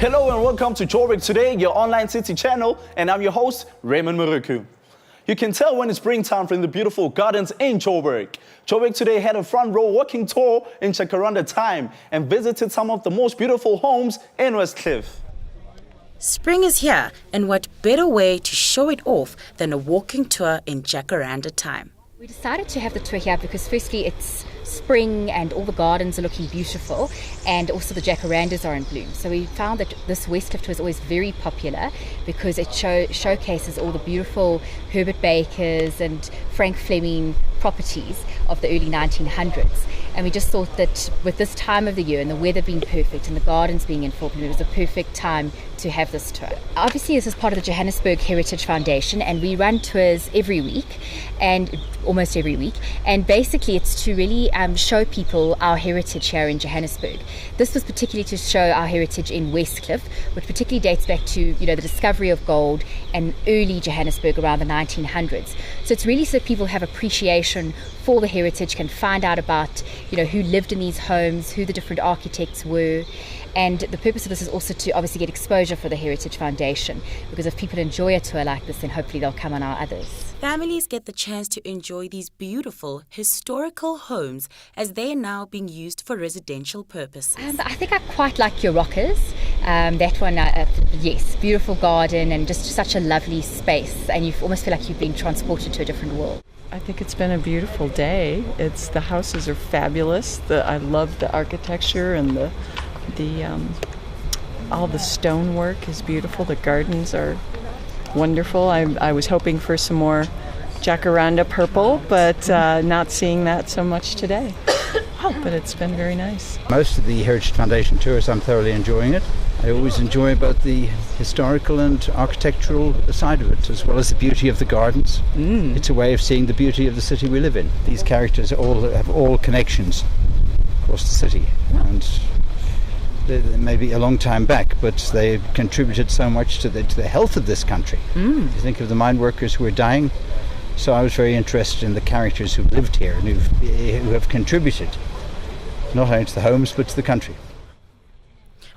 Hello and welcome to Joburg Today, your online city channel, and I'm your host, Raymond Muruku. You can tell when it's springtime from the beautiful gardens in Joburg. Joburg Today had a front row walking tour in Jacaranda time and visited some of the most beautiful homes in West Cliff. Spring is here, and what better way to show it off than a walking tour in Jacaranda time? We decided to have the tour here because firstly it's spring and all the gardens are looking beautiful, and also the jacarandas are in bloom. So we found that this West Cliff tour is always very popular because it showcases all the beautiful Herbert Bakers and Frank Fleming properties of the early 1900s. And we just thought that with this time of the year and the weather being perfect and the gardens being in full bloom, it was a perfect time to have this tour. Obviously, this is part of the Johannesburg Heritage Foundation, and we run tours every week, and almost every week. And basically, it's to really show people our heritage here in Johannesburg. This was particularly to show our heritage in West Cliff, which particularly dates back to the discovery of gold and early Johannesburg around the 1900s. So it's really so people have appreciation for the heritage, can find out about who lived in these homes, who the different architects were. And the purpose of this is also to obviously get exposure for the Heritage Foundation, because if people enjoy a tour like this, then hopefully they'll come on our others. Families get the chance to enjoy these beautiful historical homes as they are now being used for residential purposes. I think I quite like your rockers. That one, yes, beautiful garden and just such a lovely space, and you almost feel like you've been transported to a different world. I think it's been a beautiful day. The houses are fabulous. I love the architecture and all the stonework is beautiful. The gardens are wonderful. I was hoping for some more jacaranda purple, but not seeing that so much today. But it's been very nice. Most of the Heritage Foundation tours, I'm thoroughly enjoying it. I always enjoy about the historical and architectural side of it, as well as the beauty of the gardens. It's a way of seeing the beauty of the city we live in. These characters have all connections across the city, and they may be a long time back, but they contributed so much to the health of this country. You think of the mine workers who are dying. So I was very interested in the characters who lived here and who have contributed not only to the homes but to the country.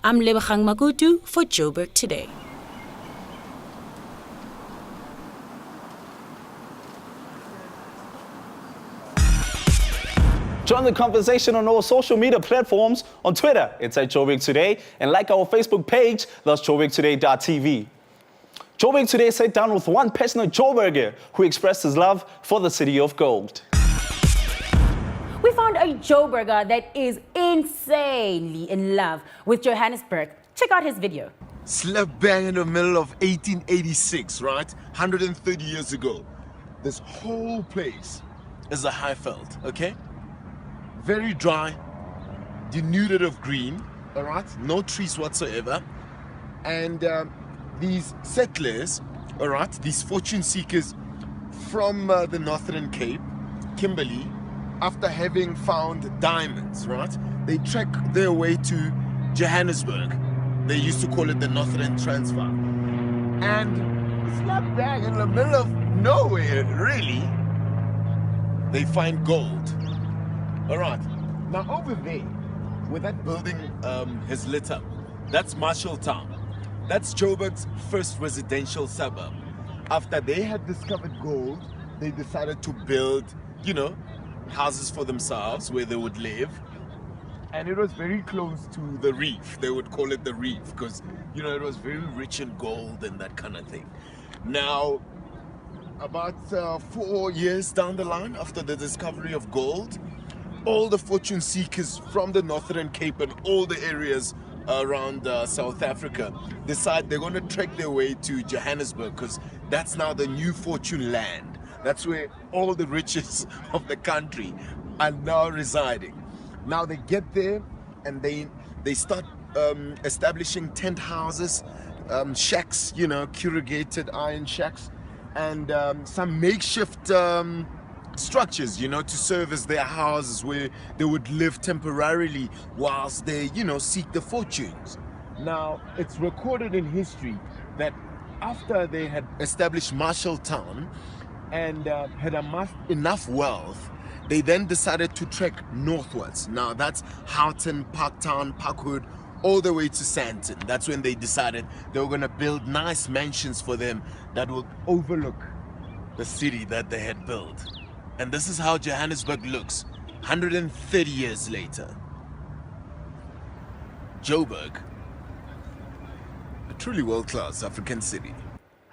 I'm Lebachang Magutu for Joburg Today. Join the conversation on our social media platforms. On Twitter, it's at Joburg Today, and like our Facebook page, that's joburgtoday.tv. Joburg Today sat down with one passionate Joburger who expressed his love for the city of gold. We found a Joburger that is insanely in love with Johannesburg. Check out his video. Slap bang in the middle of 1886, right? 130 years ago. This whole place is a highveld, okay? Very dry, denuded of green, all right? No trees whatsoever. And these settlers, all right, these fortune seekers from the Northern Cape, Kimberley, after having found diamonds, right, they trek their way to Johannesburg. They used to call it the Northern Transvaal. And slap bang in the middle of nowhere, really, they find gold. All right, now over there, where that building has lit up, that's Marshalltown. That's Joburg's first residential suburb. After they had discovered gold, they decided to build, houses for themselves where they would live. And it was very close to the reef. They would call it the reef because, it was very rich in gold and that kind of thing. Now, about 4 years down the line after the discovery of gold, all the fortune seekers from the Northern Cape and all the areas around South Africa decide they're going to trek their way to Johannesburg because that's now the new fortune land. That's where all the riches of the country are now residing. Now they get there and they start establishing tent houses, shacks, corrugated iron shacks, and some makeshift structures, to serve as their houses where they would live temporarily whilst they, seek the fortunes. Now, it's recorded in history that after they had established Marshalltown and had amassed enough wealth, they then decided to trek northwards. Now, that's Houghton, Parktown, Parkwood, all the way to Sandton. That's when they decided they were going to build nice mansions for them that would overlook the city that they had built. And this is how Johannesburg looks 130 years later. Joburg, a truly world-class African city.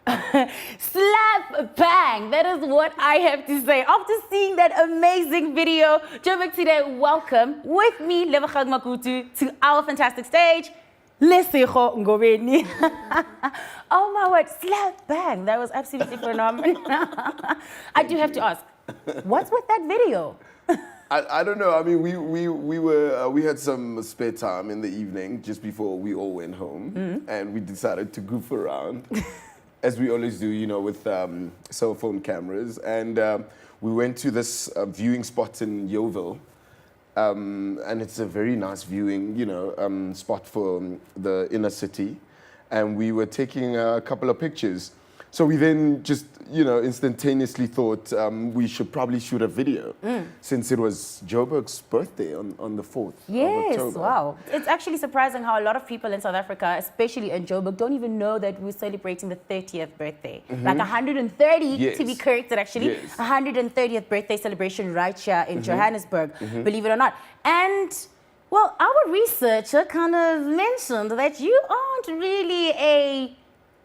Slap bang! That is what I have to say. After seeing that amazing video, Joburg today, welcome with me, Lesego Makutu, to our fantastic stage, Lesego Ngobeni. Oh my word, slap bang! That was absolutely phenomenal. I do have to ask, what's with that video? I don't know. I mean, we had some spare time in the evening just before we all went home, and we decided to goof around, as we always do, you know, with cell phone cameras. And we went to this viewing spot in Yeovil, and it's a very nice viewing, you know, spot for the inner city. And we were taking a couple of pictures. So we then just, you know, instantaneously thought we should probably shoot a video since it was Joburg's birthday on the 4th of October. Wow. It's actually surprising how a lot of people in South Africa, especially in Joburg, don't even know that we're celebrating the 30th birthday. Like 130 to be corrected, actually. Yes. 130th birthday celebration right here in Johannesburg, believe it or not. And, well, our researcher kind of mentioned that you aren't really a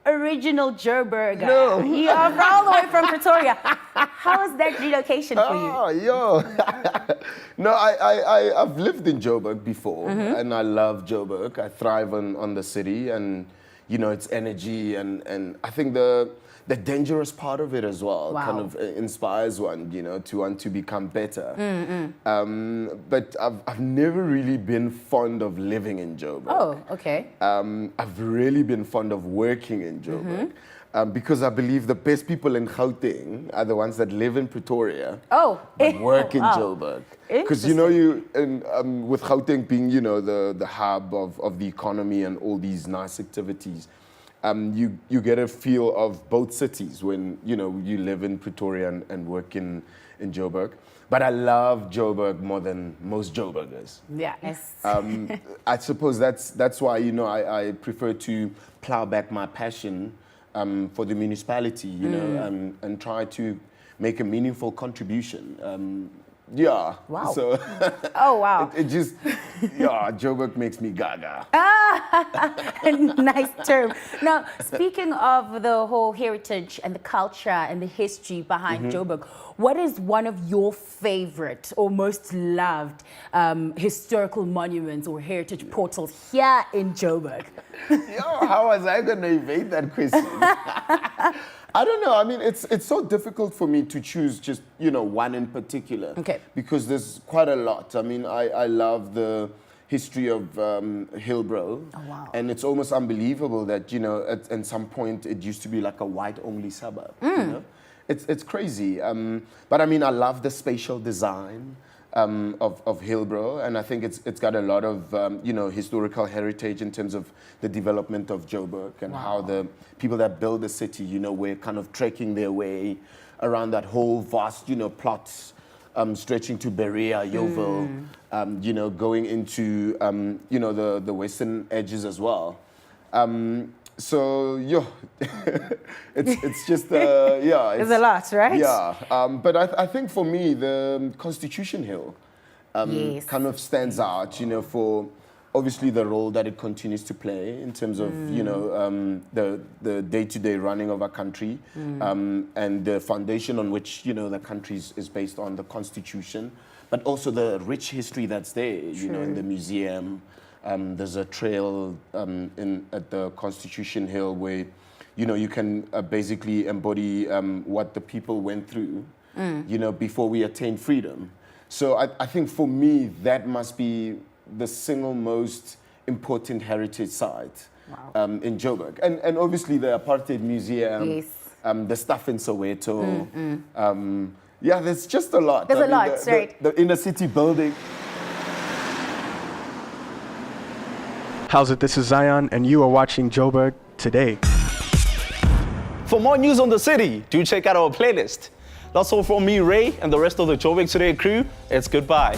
original Joburger. No. You are all the way from Pretoria. How was that relocation for you? Oh, yo. No, I've lived in Joburg before, and I love Joburg. I thrive on the city and, you know, its energy, and I think the dangerous part of it as well kind of inspires one, you know, to want to become better. But I've never really been fond of living in Joburg. Oh, okay. I've really been fond of working in Joburg. Because I believe the best people in Gauteng are the ones that live in Pretoria but work in Joburg. Because, you know, with Gauteng being, you know, the hub of the economy and all these nice activities, you get a feel of both cities when, you know, you live in Pretoria and work in Joburg. But I love Joburg more than most Joburgers. Yes. I suppose that's why, you know, I prefer to plow back my passion for the municipality, you know, and try to make a meaningful contribution. Yeah. Wow. So Oh, wow. it just, yeah, Joburg makes me gaga. Nice term. Now, speaking of the whole heritage and the culture and the history behind Joburg, what is one of your favorite or most loved historical monuments or heritage portals here in Joburg? Yo, how was I going to evade that question? I don't know. I mean, it's so difficult for me to choose just, you know, one in particular. Okay. Because there's quite a lot. I mean, I love the history of Hillbrow. Oh, wow. And it's almost unbelievable that, you know, at some point it used to be like a white-only suburb. You know? It's crazy. But I mean, I love the spatial design of Hillbrow, and I think it's got a lot of you know, historical heritage in terms of the development of Joburg and how the people that build the city, you know, were kind of trekking their way around that whole vast, you know, plots stretching to Berea, Yeovil, you know, going into you know, the western edges as well. So yeah, it's just yeah. It's a lot, right? Yeah, but I think for me the Constitution Hill kind of stands out, you know, for obviously the role that it continues to play in terms of you know the day-to-day running of our country, and the foundation on which, you know, the country is based on, the Constitution, but also the rich history that's there, you know, in the museum. There's a trail at the Constitution Hill where, you know, you can basically embody what the people went through, you know, before we attained freedom. So I think for me, that must be the single most important heritage site in Joburg. And obviously the Apartheid Museum, the stuff in Soweto. Yeah, there's just a lot. There's a lot, right? The inner city building. How's it? This is Zion, and you are watching Joburg Today. For more news on the city, do check out our playlist. That's all from me, Ray, and the rest of the Joburg Today crew. It's goodbye.